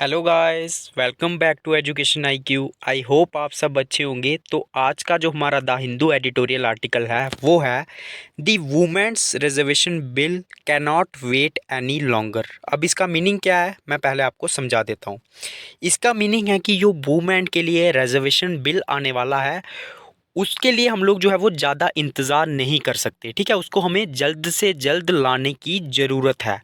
Hello guys, welcome back to education IQ. I hope आप सब अच्छे होंगे। तो आज का जो हमारा द हिंदू एडिटोरियल आर्टिकल है वो है the women's reservation bill can not wait any longer. अब इसका मीनिंग क्या है मैं पहले आपको समझा देता हूँ। इसका मीनिंग है कि जो वुमेन के लिए रिजर्वेशन बिल आने वाला है उसके लिए हम लोग जो है वो ज़्यादा इंतज़ार नहीं कर सकते। ठीक है, उसको हमें जल्द से जल्द लाने की ज़रूरत है।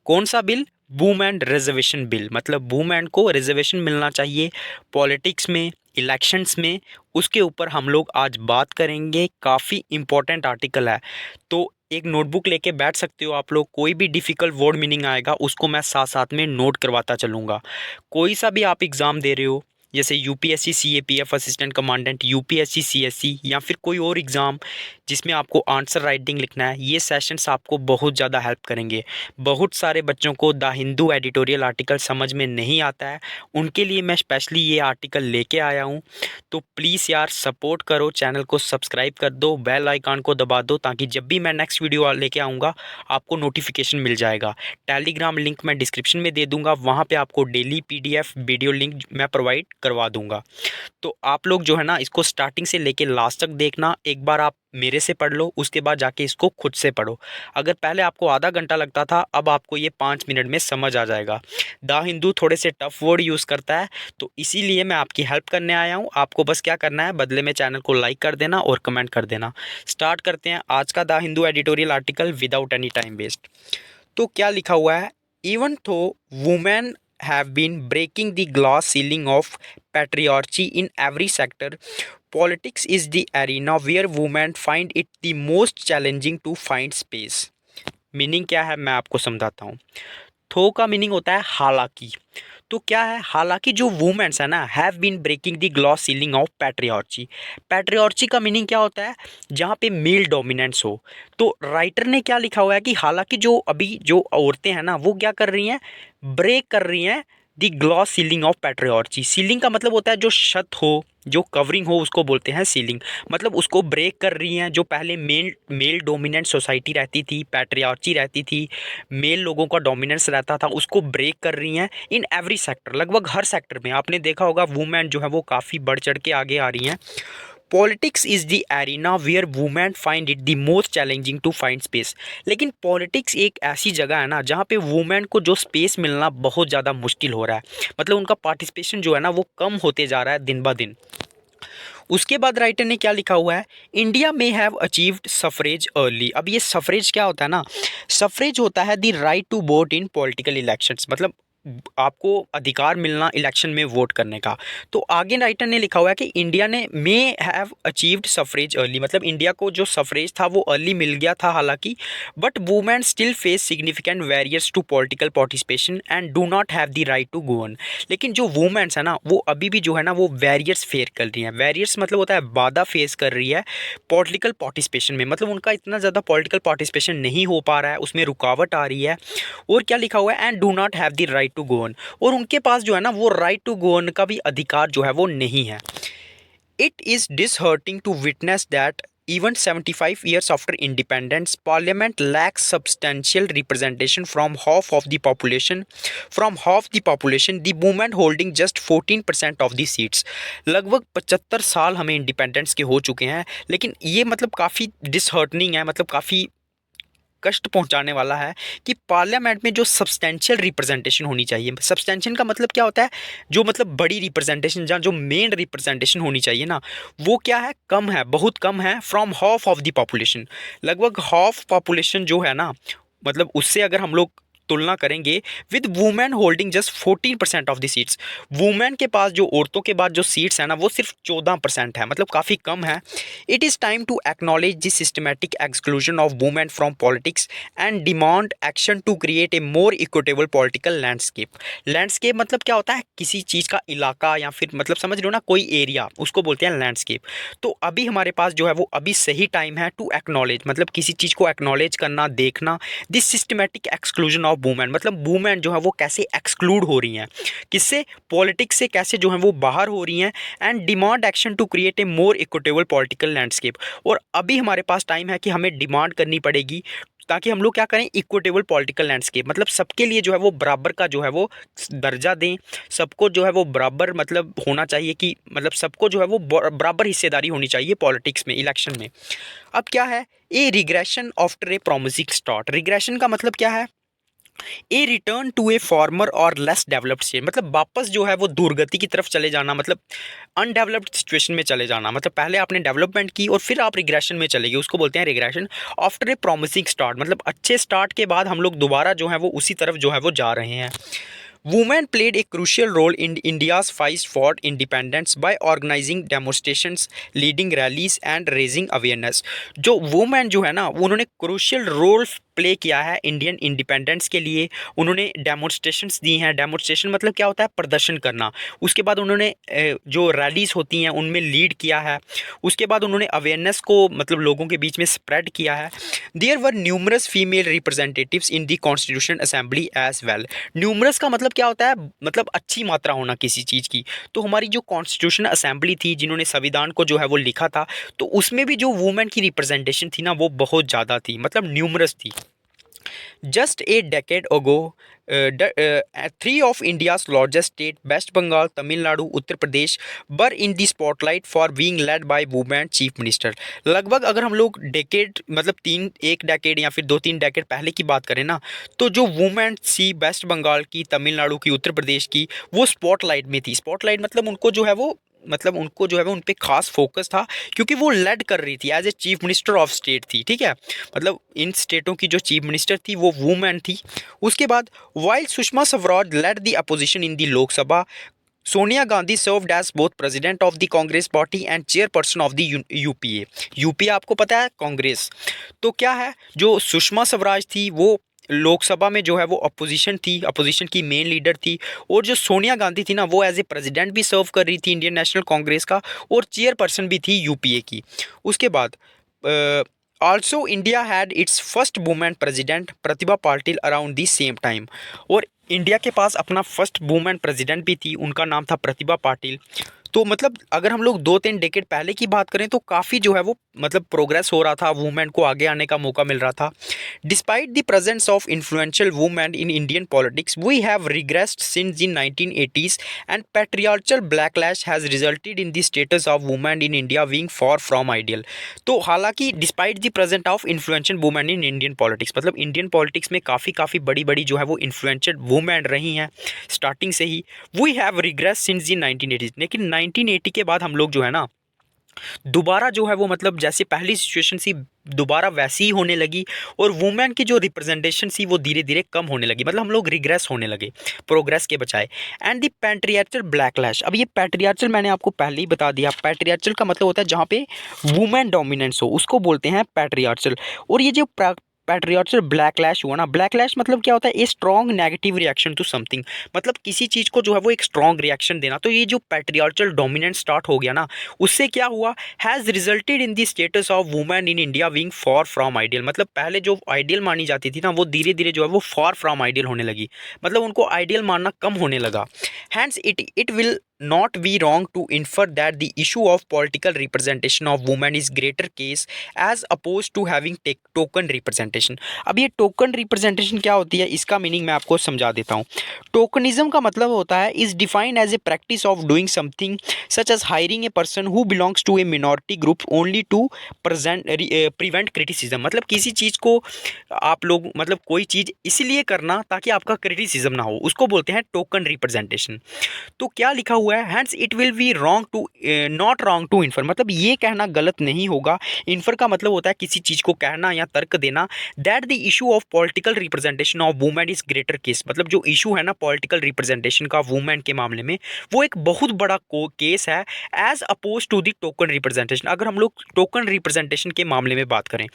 कौन सा बिल? Women reservation bill. मतलब वुमेन को रिजर्वेशन मिलना चाहिए पॉलिटिक्स में, इलेक्शंस में। उसके ऊपर हम लोग आज बात करेंगे। काफ़ी इम्पोर्टेंट आर्टिकल है, तो एक नोटबुक लेके बैठ सकते हो आप लोग। कोई भी डिफ़िकल्ट वर्ड मीनिंग आएगा उसको मैं साथ साथ में नोट करवाता चलूँगा। कोई सा भी आप एग्ज़ाम दे रहे हो, जैसे UPSC CAPF assistant commandant, UPSC CSC, या फिर कोई और एग्ज़ाम जिसमें आपको आंसर राइटिंग लिखना है, ये सेशंस आपको बहुत ज़्यादा हेल्प करेंगे। बहुत सारे बच्चों को द हिंदू एडिटोरियल आर्टिकल समझ में नहीं आता है, उनके लिए मैं स्पेशली ये आर्टिकल लेके आया हूँ। तो प्लीज़ यार सपोर्ट करो, चैनल को सब्सक्राइब कर दो, बेल आइकन को दबा दो, ताकि जब भी मैं नेक्स्ट वीडियो लेके आऊँगा आपको नोटिफिकेशन मिल जाएगा। टेलीग्राम लिंक मैं डिस्क्रिप्शन में दे दूँगा, वहाँ पे आपको डेली पीडीएफ वीडियो लिंक मैं प्रोवाइड करवा दूँगा। तो आप लोग जो है ना इसको स्टार्टिंग से लेके लास्ट तक देखना। एक बार आप मेरे से पढ़ लो, उसके बाद जाके इसको खुद से पढ़ो। अगर पहले आपको आधा घंटा लगता था, अब आपको ये 5 मिनट में समझ आ जाएगा। द हिंदू थोड़े से टफ वर्ड यूज़ करता है, तो इसीलिए मैं आपकी हेल्प करने आया हूँ। आपको बस क्या करना है, बदले में चैनल को लाइक कर देना और कमेंट कर देना। स्टार्ट करते हैं आज का the Hindu editorial article without any time waste. तो क्या लिखा हुआ है? Even though women have been breaking the glass ceiling of patriarchy in every sector, politics is the arena where women find it the most challenging to find space. Meaning क्या है मैं आपको समझाता हूँ। थो का मीनिंग होता है हालांकि। तो क्या है हालांकि? जो वुमेन्स है ना, have been breaking the glass ceiling of patriarchy. Patriarchy का मीनिंग क्या होता है? जहाँ पे मेल डोमिनेंस हो। तो राइटर ने क्या लिखा हुआ है कि हालांकि जो अभी जो औरतें हैं ना वो क्या कर रही हैं, ब्रेक कर रही हैं दी ग्लॉस सीलिंग ऑफ पैट्रियार्ची। सीलिंग का मतलब होता है जो छत हो, जो कवरिंग हो, उसको बोलते हैं सीलिंग। मतलब उसको ब्रेक कर रही हैं। जो पहले मेल डोमिनेंट सोसाइटी रहती थी, पैट्रियार्ची रहती थी, मेल लोगों का डोमिनेंस रहता था, उसको ब्रेक कर रही हैं इन एवरी सेक्टर। लगभग हर सेक्टर में आपने देखा होगा वुमेन जो है वो काफ़ी बढ़ चढ़ के आगे आ रही हैं। Politics is the arena where women find it the most challenging to find space. लेकिन पॉलिटिक्स एक ऐसी जगह है ना जहाँ पे वुमेन को जो स्पेस मिलना बहुत ज़्यादा मुश्किल हो रहा है। मतलब उनका पार्टिसिपेशन जो है ना वो कम होते जा रहा है दिन ब दिन। उसके बाद राइटर ने क्या लिखा हुआ है? इंडिया में हैव अचीव्ड सफरेज अर्ली। अब ये सफरेज क्या होता है ना, सफरेज होता है the right to vote in political elections. मतलब आपको अधिकार मिलना इलेक्शन में वोट करने का। तो आगे राइटर ने लिखा हुआ है कि इंडिया ने may have achieved suffrage early. मतलब इंडिया को जो सफरेज था वो अर्ली मिल गया था हालांकि, but women still face significant barriers to political participation and do not have the right to govern. लेकिन जो वुमेन्स है ना वो अभी भी जो है ना वो बैरियर्स फेस कर रही हैं। बैरियर्स मतलब होता है बाधा फेस कर रही है पॉलिटिकल पार्टिसिपेशन में। मतलब उनका इतना ज़्यादा पॉलिटिकल पार्टिसिपेशन नहीं हो पा रहा है, उसमें रुकावट आ रही है। और क्या लिखा हुआ है? And do not have the right to govern. और उनके पास जो है ना वो राइट टू गवर्न का भी अधिकार जो है वो नहीं है। It is disheartening to witness that even 75 years after independence, Parliament lacks substantial representation from half of the population. From half the population, the women holding just 14% of the seats. लगभग 75 साल हमें इंडिपेंडेंस के हो चुके हैं, लेकिन ये मतलब काफ़ी डिसहर्टनिंग है, मतलब काफ़ी कष्ट पहुंचाने वाला है कि पार्लियामेंट में जो सब्सटेंशियल रिप्रेजेंटेशन होनी चाहिए। सब्सटेंशियल का मतलब क्या होता है? जो मतलब बड़ी रिप्रेजेंटेशन, जहाँ जो मेन रिप्रेजेंटेशन होनी चाहिए ना वो क्या है, कम है, बहुत कम है। From half of the population, लगभग हाफ पॉपुलेशन जो है ना, मतलब उससे अगर हम लोग तुलना करेंगे with women holding just 14% of the seats. Women के पास जो औरतों के बाद जो सीट्स है ना वो सिर्फ 14% है, मतलब काफ़ी कम है। It is time to acknowledge the systematic exclusion of women from politics and demand action to create a more equitable political landscape. Landscape मतलब क्या होता है? किसी चीज़ का इलाका, या फिर मतलब समझ लो ना कोई एरिया, उसको बोलते हैं लैंडस्केप। तो अभी हमारे पास जो है वो अभी सही टाइम है टू एक्नॉलेज, मतलब किसी चीज़ को एक्नॉलेज करना, देखना this systematic exclusion of of women, मतलब वुमेन जो है वो कैसे एक्सक्लूड हो रही हैं, किससे, पॉलिटिक्स से कैसे जो है वो बाहर हो रही हैं, and demand action to create a more equitable political landscape. और अभी हमारे पास टाइम है कि हमें डिमांड करनी पड़ेगी ताकि हम लोग क्या करें, इक्विटेबल पॉलिटिकल लैंडस्केप, मतलब सबके लिए जो है वो बराबर का जो है वो दर्जा दें, सबको जो है वो बराबर मतलब होना चाहिए कि मतलब सबको जो है वो बराबर हिस्सेदारी होनी चाहिए पॉलिटिक्स में, इलेक्शन में। अब क्या है, ए regression after a promising start. Regression का मतलब क्या है, ए रिटर्न टू ए फॉर्मर और लेस डेवलप्ड स्टेट, मतलब वापस जो है वो दुर्गति की तरफ चले जाना, मतलब अनडेवलप्ड सिचुएशन में चले जाना, मतलब पहले आपने डेवलपमेंट की और फिर आप रिग्रेशन में चले गए, उसको बोलते हैं regression after a promising start, मतलब अच्छे स्टार्ट के बाद हम लोग दोबारा जो है वो उसी तरफ जो है वो जा रहे हैं। Women played a crucial role in India's fight for independence by organizing demonstrations, leading rallies and raising awareness। जो वुमेन जो है ना, उन्होंने क्रूशियल रोल प्ले किया है इंडियन इंडिपेंडेंस के लिए। उन्होंने डेमोन्स्ट्रेशंस दी हैं। डेमोन्स्ट्रेशन मतलब क्या होता है, प्रदर्शन करना। उसके बाद उन्होंने जो रैलीज होती हैं उनमें लीड किया है। उसके बाद उन्होंने अवेयरनेस को मतलब लोगों के बीच में स्प्रेड किया है। There were numerous female representatives in the constitution assembly as well. Numerous का मतलब क्या होता है, मतलब अच्छी मात्रा होना किसी चीज़ की। तो हमारी जो कॉन्स्टिट्यूशन असेंबली थी, जिन्होंने संविधान को जो है वो लिखा था, तो उसमें भी जो वुमेन की रिप्रेजेंटेशन थी ना, वो बहुत ज़्यादा थी, मतलब न्यूमरस थी। Just a decade ago, three of India's largest states, West Bengal, Tamil Nadu, Uttar Pradesh, were in the spotlight for being led by women chief minister। लगभग अगर हम लोग डेकेड मतलब एक डेकेड या फिर 2-3 डेकेड पहले की बात करें ना, तो जो वुमेन थी वेस्ट बंगाल की, तमिलनाडु की, उत्तर प्रदेश की, वो स्पॉटलाइट में थी। स्पॉटलाइट मतलब उनको जो है वो मतलब उनको जो है वो उन पे खास फोकस था, क्योंकि वो लेड कर रही थी, as a chief minister of state थी। ठीक है, मतलब इन स्टेटों की जो चीफ मिनिस्टर थी वो वुमेन थी। उसके बाद while Sushma Swaraj led the opposition in the Lok Sabha, Sonia Gandhi served as both president of the Congress party and chairperson of the UPA. UPA आपको पता है, कांग्रेस। तो क्या है, जो सुषमा स्वराज थी वो लोकसभा में जो है वो अपोजिशन थी, अपोजिशन की मेन लीडर थी। और जो सोनिया गांधी थी ना, वो एज ए प्रेसिडेंट भी सर्व कर रही थी इंडियन नेशनल कांग्रेस का, और चेयरपर्सन भी थी यूपीए की। उसके बाद also India had it's first women president Pratibha Patil around the same time. और इंडिया के पास अपना फर्स्ट वुमेन प्रेसिडेंट भी थी, उनका नाम था प्रतिभा पाटिल। तो मतलब अगर हम लोग 2-3 डेकेड पहले की बात करें तो काफ़ी जो है वो मतलब प्रोग्रेस हो रहा था, वुमेन को आगे आने का मौका मिल रहा था। Despite the presence of influential women in Indian politics, we have regressed since in 1980s and patriarchal backlash has resulted in the status of women in India being far from ideal. तो हालांकि despite the present of influential women in Indian politics, मतलब Indian politics में काफ़ी बड़ी बड़ी जो है वो इन्फ्लुएंशियल वुमेन रही हैं स्टार्टिंग से ही। We have regress since in 1980, लेकिन 1980 के बाद हम लोग जो है ना दोबारा जो है वो मतलब जैसे पहली सिचुएशन सी दोबारा वैसी ही होने लगी, और वुमेन की जो रिप्रेजेंटेशन सी वो धीरे धीरे कम होने लगी, मतलब हम लोग रिग्रेस होने लगे प्रोग्रेस के बजाय। एंड द पैट्रियार्चल बैकलैश, अब ये पैट्रियार्चल मैंने आपको पहले ही बता दिया। पैट्रियार्चल का मतलब होता है जहाँ पे वुमेन डोमिनेंस हो, उसको बोलते हैं पैट्रियार्चल। और ये जो पैट्रियार्चल ब्लैकलैश हुआ ना, ब्लैकलैश मतलब क्या होता है, a strong negative reaction to something, मतलब किसी चीज़ को जो है वो एक स्ट्रॉन्ग रिएक्शन देना। तो ये जो पैट्रियार्चल डोमिनेंस स्टार्ट हो गया ना, उससे क्या हुआ, has resulted in the status of women in India being far from ideal, मतलब पहले जो आइडियल मानी जाती थी ना, वो धीरे धीरे जो है वो फॉर फ्रॉम आइडियल होने लगी, मतलब उनको आइडियल मानना कम होने लगा। Hence it will not be wrong to infer that the issue of political representation of women is greater case as opposed to having token representation। अब ये टोकन रिप्रेजेंटेशन क्या होती है, इसका मीनिंग मैं आपको समझा देता हूँ। टोकनिज्म का मतलब होता है is defined as a practice of doing something such as hiring a person who belongs to a minority group only to prevent criticism, मतलब किसी चीज़ को आप लोग मतलब कोई चीज़ इसलिए करना ताकि आपका क्रिटिसिज्म ना हो, उसको बोलते हैं टोकन रिप्रेजेंटेशन। तो क्या लिखा हुआ है, hence it will be wrong to not wrong to infer, मतलब ये कहना गलत नहीं होगा। इन्फर का मतलब होता है किसी चीज़ को कहना या तर्क देना। That the issue of political representation of women is greater case, मतलब जो इशू है ना पॉलिटिकल रिप्रेजेंटेशन का वुमेन के मामले में, वो एक बहुत बड़ा केस है as oppose to the token representation. अगर हम लोग टोकन रिप्रेजेंटेशन के मामले में बात करें,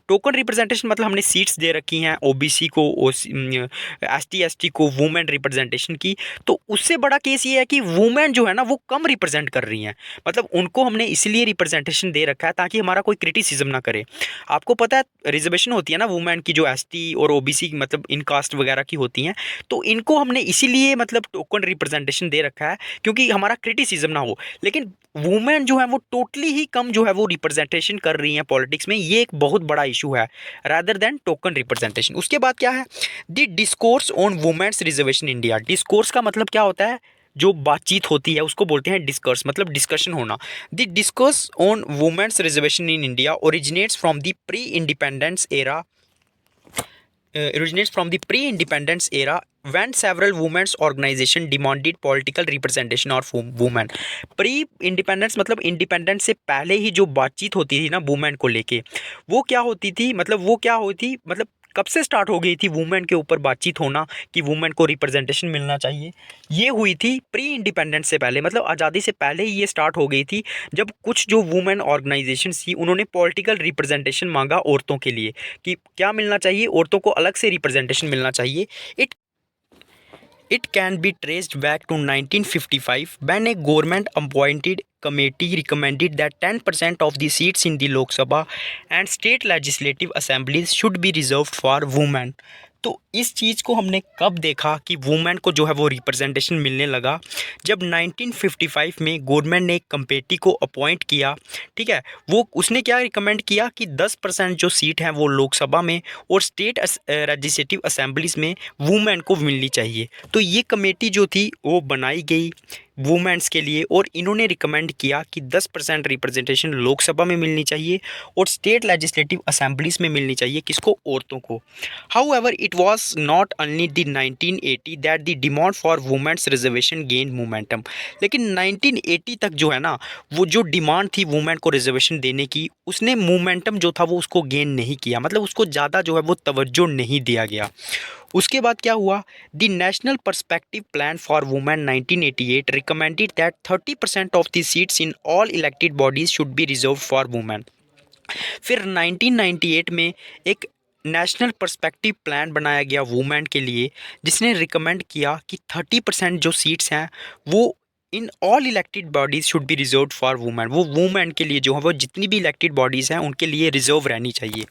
टोकन रिप्रेजेंटेशन मतलब हमने सीट्स दे रखी हैं ओबीसी को, एसटी एसटी को, वुमेन रिप्रेजेंटेशन की, तो उससे बड़ा केस ये है कि वुमेन वुमेन जो है ना वो कम रिप्रेजेंट कर रही हैं, मतलब उनको हमने इसलिए रिप्रेजेंटेशन दे रखा है ताकि हमारा कोई क्रिटिसिज्म ना करे। आपको पता है रिजर्वेशन होती है ना वुमेन की, जो एसटी और ओबीसी मतलब इन कास्ट वगैरह की होती हैं, तो इनको हमने इसीलिए मतलब टोकन रिप्रेजेंटेशन दे रखा है क्योंकि हमारा क्रिटिसिज्म ना हो। लेकिन वुमेन जो है वो टोटली ही कम जो है वो रिप्रेजेंटेशन कर रही हैं पॉलिटिक्स में, ये एक बहुत बड़ा इशू है रादर देन टोकन रिप्रेजेंटेशन। उसके बाद क्या है, the discourse on women's reservation India. Discourse का मतलब क्या होता है, जो बातचीत होती है उसको बोलते हैं डिस्कर्स, मतलब डिस्कशन होना। The discourse on women's reservation in India originates from the pre independence era originates from the pre-independence era when several women's organization demanded political representation of women। Pre independence मतलब इंडिपेंडेंस से पहले ही जो बातचीत होती थी ना women को लेके, वो क्या होती थी, मतलब वो क्या होती, मतलब कब से स्टार्ट हो गई थी वुमेन के ऊपर बातचीत होना कि वुमेन को रिप्रेजेंटेशन मिलना चाहिए। ये हुई थी प्री इंडिपेंडेंस से पहले, मतलब आज़ादी से पहले ही ये स्टार्ट हो गई थी, जब कुछ जो वुमेन ऑर्गेनाइजेशन थी उन्होंने पॉलिटिकल रिप्रेजेंटेशन मांगा औरतों के लिए कि क्या मिलना चाहिए, औरतों को अलग से रिप्रेजेंटेशन मिलना चाहिए। It can be traced back to 1955 when a government appointed committee recommended that 10% of the seats in the Lok Sabha and state legislative assemblies should be reserved for women। तो इस चीज़ को हमने कब देखा कि वुमेन को जो है वो रिप्रेजेंटेशन मिलने लगा, जब 1955 में गवर्नमेंट ने एक कमेटी को अपॉइंट किया, ठीक है। वो उसने क्या रिकमेंड किया कि 10% जो सीट हैं वो लोकसभा में और स्टेट लेजिस्लेटिव असेंबलीज में वुमेन को मिलनी चाहिए। तो ये कमेटी जो थी वो बनाई गई वुमेन्स के लिए और इन्होंने रिकमेंड किया कि 10% रिप्रेजेंटेशन लोकसभा में मिलनी चाहिए और स्टेट लेजिस्लेटिव असेंबलीज में मिलनी चाहिए, किसको, औरतों को। However it was not only the 1980 that the demand for women's reservation gain momentum. लेकिन 1980 तक जो है ना वो जो डिमांड थी वुमेन को रिजर्वेशन देने की, उसने मोमेंटम जो था वो उसको गेन नहीं किया, मतलब उसको ज़्यादा जो है वो तवज्जो नहीं दिया गया। उसके बाद क्या हुआ, the national perspective plan for women 1988 recommended that 30% of the seats in all elected bodies should be reserve for women. फिर 1998 में एक नेशनल पर्सपेक्टिव प्लान बनाया गया वुमेन के लिए, जिसने रिकमेंड किया कि 30% जो सीट्स हैं वो in all elected bodies should be reserve for women. वो वुमेन के लिए जो है वो जितनी भी इलेक्टेड बॉडीज़ हैं उनके लिए रिजर्व रहनी चाहिए।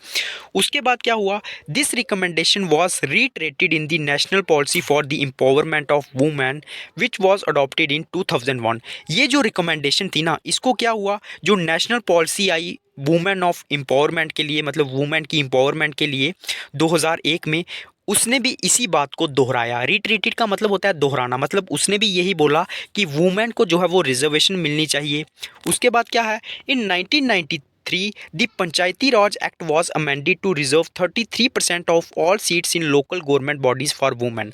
उसके बाद क्या हुआ, this recommendation was reiterated in the national policy for the empowerment of women which was adopted in 2001। ये जो रिकमेंडेशन थी ना, इसको क्या हुआ, जो national policy I women of empowerment के लिए, मतलब वुमेन की एम्पावरमेंट के लिए 2001 में, उसने भी इसी बात को दोहराया। रिट्रीटेड का मतलब होता है दोहराना, मतलब उसने भी यही बोला कि वुमेन को जो है वो रिजर्वेशन मिलनी चाहिए। उसके बाद क्या है, in 1993 the Panchayati Raj act was amended to reserve 33% of all seats in local government bodies for women.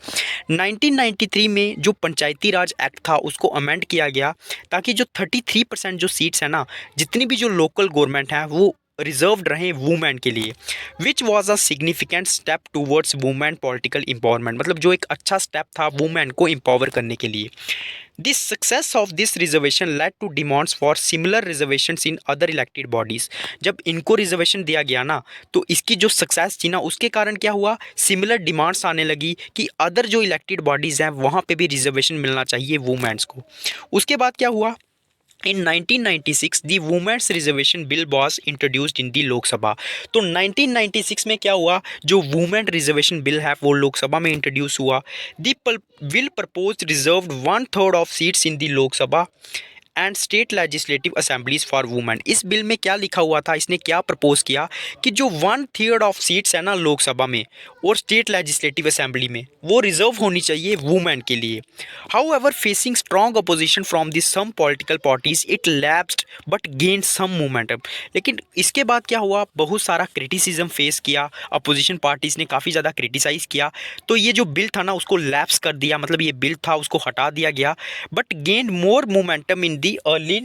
1993 में जो पंचायती राज एक्ट था उसको अमेंड किया गया ताकि जो 33% जो सीट्स हैं ना, जितनी भी जो लोकल गवर्नमेंट हैं वो रिजर्व्ड रहे वुमेन के लिए, which was a significant step towards women political empowerment. मतलब जो एक अच्छा स्टेप था वुमेन को एम्पावर करने के लिए। This success of this reservation led to demands for similar reservations in other elected bodies. जब इनको रिजर्वेशन दिया गया ना, तो इसकी जो सक्सेस थी ना उसके कारण क्या हुआ, सिमिलर डिमांड्स आने लगी कि अदर जो इलेक्टेड बॉडीज़ हैं वहाँ पे भी रिजर्वेशन मिलना चाहिए वुमेन्स को। उसके बाद क्या हुआ, in 1996 the women's reservation bill was introduced in the Lok Sabha. तो 1996 में क्या हुआ, जो वुमेन रिजर्वेशन बिल है वो लोकसभा में इंट्रोड्यूस हुआ। The bill propose reserved 1/3 of seats in the Lok Sabha and state legislative assemblies for women. इस बिल में क्या लिखा हुआ था, इसने क्या प्रपोज किया कि जो 1/3 ऑफ सीट्स है ना लोकसभा में और स्टेट लेजिस्लेटिव असेंबली में वो रिजर्व होनी चाहिए वुमेन के लिए। However facing strong opposition from this some political parties it lapsed but gain some momentum. लेकिन इसके बाद क्या हुआ, बहुत सारा क्रिटिसिज्म फेस किया, अपोजिशन पार्टीज ने काफ़ी ज़्यादा क्रिटिसाइज़ किया, तो ये जो बिल था ना उसको लैप्स कर दिया, मतलब ये बिल था उसको हटा दिया गया। But gain more momentum in the early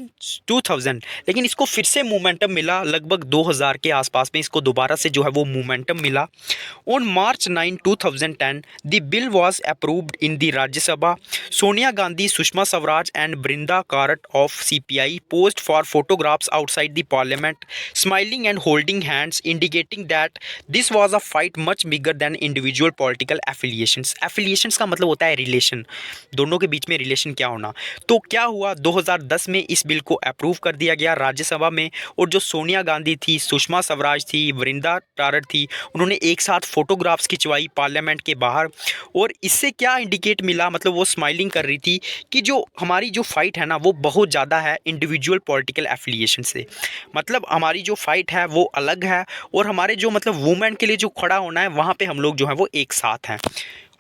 2000। लेकिन इसको फिर से मोमेंटम मिला लगभग 2000 के आसपास में, इसको दोबारा से जो है वो मोमेंटम मिला। On March 9, 2010 the bill was approved in the Rajya Sabha Sonia Gandhi, Sushma Swaraj, and Brinda Karat of CPI posed for photographs outside the parliament, smiling and holding hands, indicating that this was a fight much bigger than individual political affiliations. Affiliations का मतलब होता है relation, दोनों के बीच में relation क्या होना। तो क्या हुआ, 2010 में इस बिल को अप्रूव कर दिया गया राज्यसभा में, और जो सोनिया गांधी थी, सुषमा स्वराज थी, वृंदा कारट थी, उन्होंने एक साथ फोटोग्राफ्स खिंचवाई पार्लियामेंट के बाहर। और इससे क्या इंडिकेट मिला, मतलब वो स्माइलिंग कर रही थी कि जो हमारी जो फाइट है ना वो बहुत ज़्यादा है इंडिविजुअल पॉलिटिकल एफिलिएशन से, मतलब हमारी जो फाइट है वो अलग है, और हमारे जो मतलब वुमेन के लिए जो खड़ा होना है वहाँ पे हम लोग जो है वो एक साथ हैं।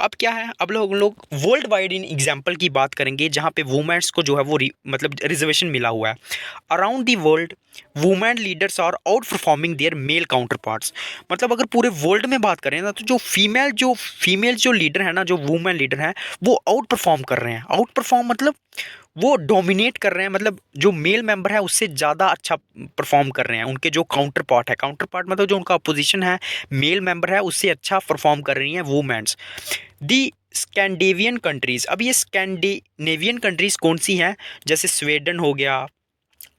अब क्या है, अब लोग वर्ल्ड वाइड इन एग्जाम्पल की बात करेंगे जहाँ पे वुमेन्स को जो है वो मतलब रिजर्वेशन मिला हुआ है। Around the world women leaders are outperforming their male counterparts. मतलब अगर पूरे वर्ल्ड में बात करें ना तो जो फीमेल जो लीडर है ना, जो वुमेन लीडर हैं, वो आउट परफॉर्म कर रहे हैं। आउट परफॉर्म मतलब वो डोमिनेट कर रहे हैं, मतलब जो मेल मेंबर है उससे ज़्यादा अच्छा परफॉर्म कर रहे हैं। उनके जो काउंटर पार्ट है, काउंटर पार्ट मतलब जो उनका अपोजिशन है, मेल मेंबर है, उससे अच्छा परफॉर्म कर रही हैं वुमेन्स। दी स्कैंडिनेवियन कंट्रीज़, अब ये स्कैंडिनेवियन कंट्रीज़ कौन सी हैं, जैसे स्वीडन हो गया,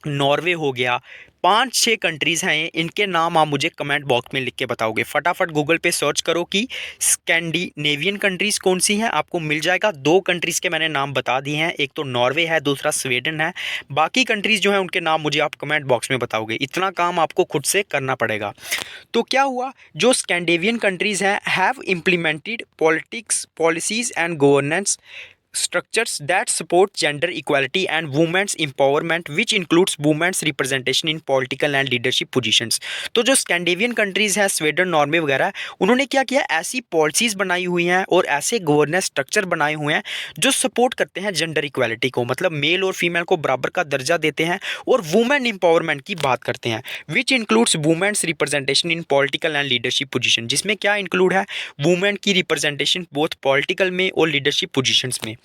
नॉर्वे हो गया, 5-6 कंट्रीज़ हैं ये। इनके नाम आप मुझे कमेंट बॉक्स में लिख के बताओगे। फटाफट गूगल पे सर्च करो कि स्कैंडिनेवियन कंट्रीज़ कौन सी हैं, आपको मिल जाएगा। 2 कंट्रीज़ के मैंने नाम बता दिए हैं, एक तो नॉर्वे है, दूसरा स्वीडन है। बाकी कंट्रीज़ जो हैं उनके नाम मुझे आप कमेंट बॉक्स में बताओगे। इतना काम आपको खुद से करना पड़ेगा। तो क्या हुआ, जो स्कैंडिनेवियन कंट्रीज़ हैं have implemented policies and governance structures that support gender equality and women's empowerment, which includes women's representation in political and leadership positions। तो जो स्कैंडिनेवियन कंट्रीज़ हैं, स्वीडन, नॉर्वे वगैरह, उन्होंने क्या किया, ऐसी पॉलिसीज़ बनाई हुई हैं और ऐसे गवर्नेंस स्ट्रक्चर बनाए हुए हैं जो सपोर्ट करते हैं जेंडर इक्वालिटी को, मतलब मेल और फीमेल को बराबर का दर्जा देते हैं और वुमेन एम्पावरमेंट की बात करते हैं। Which includes women's representation in political and leadership position, जिसमें क्या इंक्लूड है, वुमेन की रिप्रेजेंटेशन बोथ पॉलिटिकल में और लीडरशिप पोजीशंस में।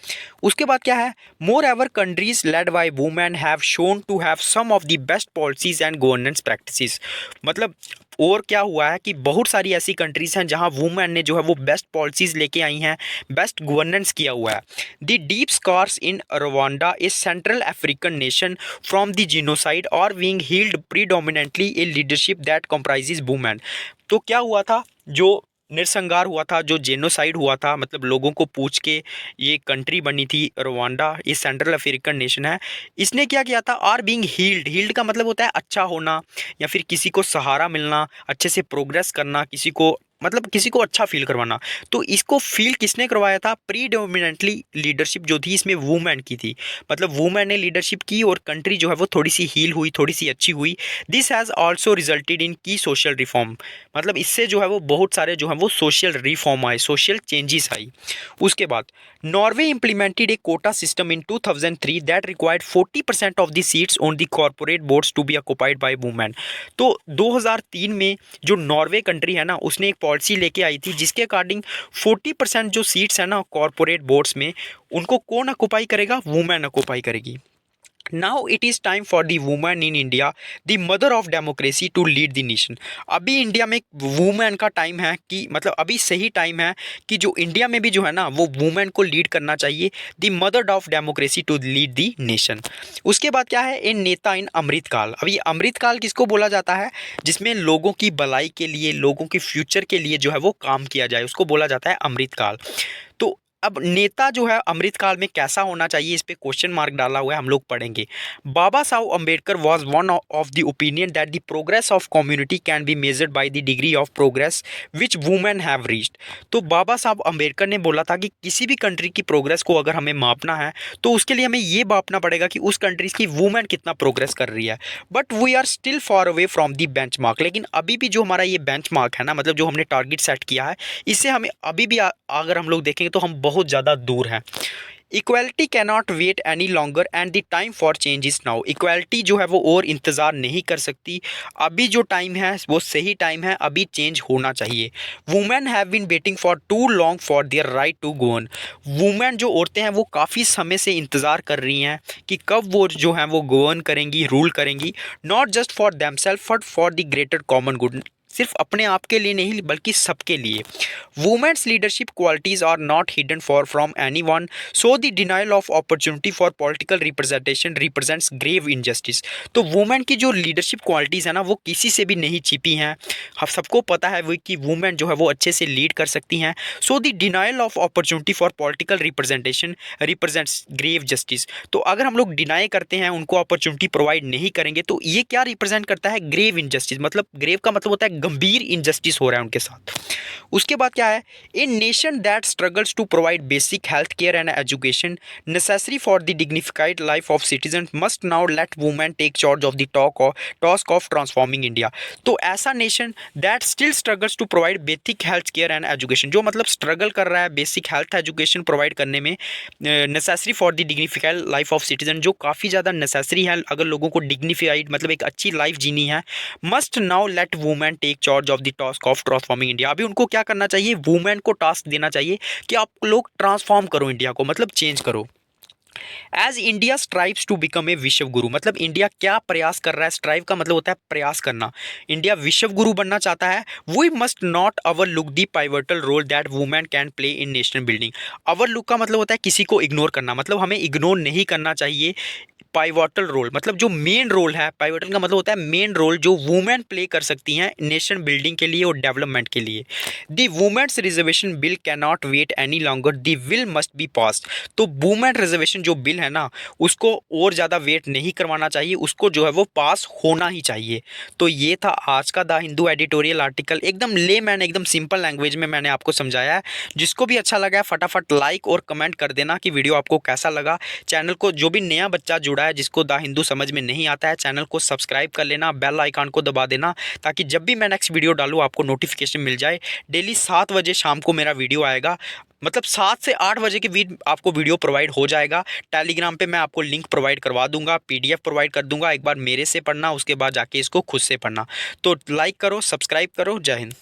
उसके बाद क्या है, moreover countries led by women have shown to have some of the best policies and governance practices. मतलब और क्या हुआ है कि बहुत सारी ऐसी कंट्रीज़ हैं जहां वुमेन ने जो है वो बेस्ट पॉलिसीज़ लेके आई हैं, बेस्ट गवर्नेंस किया हुआ है। The deep scars in Rwanda is central African nation from the genocide और being healed predominantly in leadership that comprises women. तो क्या हुआ था, जो नरसंहार हुआ था, जो जेनोसाइड हुआ था, मतलब लोगों को पूछ के ये कंट्री बनी थी रवांडा, ये सेंट्रल अफ्रीकन नेशन है। इसने क्या किया था, आर बीइंग हील्ड, हील्ड का मतलब होता है अच्छा होना या फिर किसी को सहारा मिलना, अच्छे से प्रोग्रेस करना, किसी को मतलब किसी को अच्छा फील करवाना। तो इसको फील किसने करवाया था, प्रीडोमिनेंटली लीडरशिप जो थी इसमें वुमेन की थी, मतलब वुमेन ने लीडरशिप की और कंट्री जो है वो थोड़ी सी हील हुई, थोड़ी सी अच्छी हुई। This has also resulted in की सोशल रिफॉर्म, मतलब इससे जो है वो बहुत सारे जो है वो सोशल रिफॉर्म आए, सोशल चेंजेस आई। उसके बाद Norway implemented a quota system in 2003 that required 40% of the seats on the corporate boards to be occupied by women. तो 2003 में जो नॉर्वे कंट्री है ना, उसने एक पॉलिसी लेके आई थी जिसके अकॉर्डिंग 40% जो सीट्स है ना कॉर्पोरेट बोर्ड्स में, उनको कौन ऑक्युपाई करेगा, वुमेन ऑक्युपाई करेगी। Now it is time for the women in India the mother of democracy to lead the nation. अभी इंडिया में वुमेन का टाइम है कि मतलब अभी सही टाइम है कि जो इंडिया में भी जो है ना वो वुमेन को लीड करना चाहिए, the mother of democracy to lead the nation. उसके बाद क्या है, इन नेता इन अमृतकाल। अब ये अमृतकाल किसको बोला जाता है, जिसमें लोगों की भलाई के लिए, लोगों के फ्यूचर के लिए जो है वो काम किया जाए, उसको बोला जाता है अमृतकाल। तो अब नेता जो है अमृतकाल में कैसा होना चाहिए, इस पे क्वेश्चन मार्क डाला हुआ है, हम लोग पढ़ेंगे। बाबा Saheb Ambedkar was one of the opinion that the progress of community can be measured by the degree of progress which women have reached. तो बाबा साहब अम्बेडकर ने बोला था कि किसी भी कंट्री की प्रोग्रेस को अगर हमें मापना है तो उसके लिए हमें ये मापना पड़ेगा कि उस कंट्रीज की वुमेन कितना प्रोग्रेस कर रही है। But we are still far away from the benchmark. लेकिन अभी भी जो हमारा ये बेंचमार्क है ना, मतलब जो हमने टारगेट सेट किया है, इससे हमें अभी भी अगर हम लोग देखेंगे तो हम बहुत ज़्यादा दूर हैं। Equality cannot wait any longer and the time for change is now. Equality जो है वो और इंतज़ार नहीं कर सकती, अभी जो टाइम है वो सही टाइम है, अभी चेंज होना चाहिए। Women have been waiting for too long for their right to govern. Women जो औरतें हैं वो काफ़ी समय से इंतज़ार कर रही हैं कि कब वो जो हैं वो गवर्न करेंगी, रूल करेंगी, not just for themself but for the greater common good. सिर्फ अपने आप के लिए नहीं बल्कि सबके लिए। Women's leadership qualities are not hidden for from anyone, so the denial of opportunity for political representation represents grave injustice. तो वुमेन की जो लीडरशिप क्वालिटीज़ है ना वो किसी से भी नहीं छिपी हैं, हम सबको पता है वो कि वुमेन जो है वो अच्छे से लीड कर सकती हैं। So the denial of opportunity for political representation represents grave justice. तो अगर हम लोग डिनाई करते हैं, उनको अपॉर्चुनिटी प्रोवाइड नहीं करेंगे, तो ये क्या रिप्रेजेंट करता है? Grave injustice. मतलब ग्रेव का मतलब होता है गंभीर इनजस्टिस हो रहा है उनके साथ। उसके बाद क्या है? In nation that struggles to provide basic health care and education necessary for the dignified life of citizen must now let women take charge of the task of transforming India. तो ऐसा nation that still struggles to provide basic health care and education, जो मतलब struggle कर रहा है basic health education provide करने में, necessary for the dignified life of citizen, जो काफ़ी ज़्यादा नेसेसरी है अगर लोगों को डिग्निफाइड मतलब एक अच्छी लाइफ जीनी है, must now let women take charge of the task of transforming India. अभी उनको क्या करना चाहिए? वुमेन को टास्क देना चाहिए कि आप लोग ट्रांसफॉर्म करो इंडिया को, मतलब चेंज करो। As India strives to become a vishwa guru, मतलब इंडिया क्या प्रयास कर रहा है? स्ट्राइव का मतलब होता है प्रयास करना। इंडिया विश्व गुरु बनना चाहता है। We must not overlook the pivotal role that women can play in national building. Overlook का मतलब होता है किसी को इग्नोर करना, मतलब हमें इग्नोर नहीं करना चाहिए पाइवटल रोल, मतलब जो मेन रोल है, पाइवटल का मतलब होता है मेन रोल, जो वुमेन प्ले कर सकती हैं नेशन बिल्डिंग के लिए और डेवलपमेंट के लिए। The women's reservation bill can not wait any longer, the will must be passed. तो वुमेन रिजर्वेशन जो बिल है ना, उसको और ज़्यादा वेट नहीं करवाना चाहिए, उसको जो है वो पास होना ही चाहिए। तो ये था आज का द हिंदू एडिटोरियल आर्टिकल, एकदम लेमैन, एकदम सिंपल लैंग्वेज में मैंने आपको समझाया है। जिसको भी अच्छा लगा है फटाफट लाइक और कमेंट कर देना कि वीडियो आपको कैसा लगा। चैनल को जो भी नया बच्चा जुड़ा है, जिसको द हिंदू समझ में नहीं आता है, चैनल को सब्सक्राइब कर लेना, बेल आइकन को दबा देना, ताकि जब भी मैं नेक्स्ट वीडियो डालूँ आपको नोटिफिकेशन मिल जाए। डेली 7 बजे शाम को मेरा वीडियो आएगा, मतलब 7 से 8 बजे के बीच आपको वीडियो प्रोवाइड हो जाएगा। टेलीग्राम पे मैं आपको लिंक प्रोवाइड करवा दूंगा, पीडीएफ प्रोवाइड कर दूंगा। एक बार मेरे से पढ़ना, उसके बाद जाके इसको खुद से पढ़ना। तो लाइक करो, सब्सक्राइब करो। जय हिंद।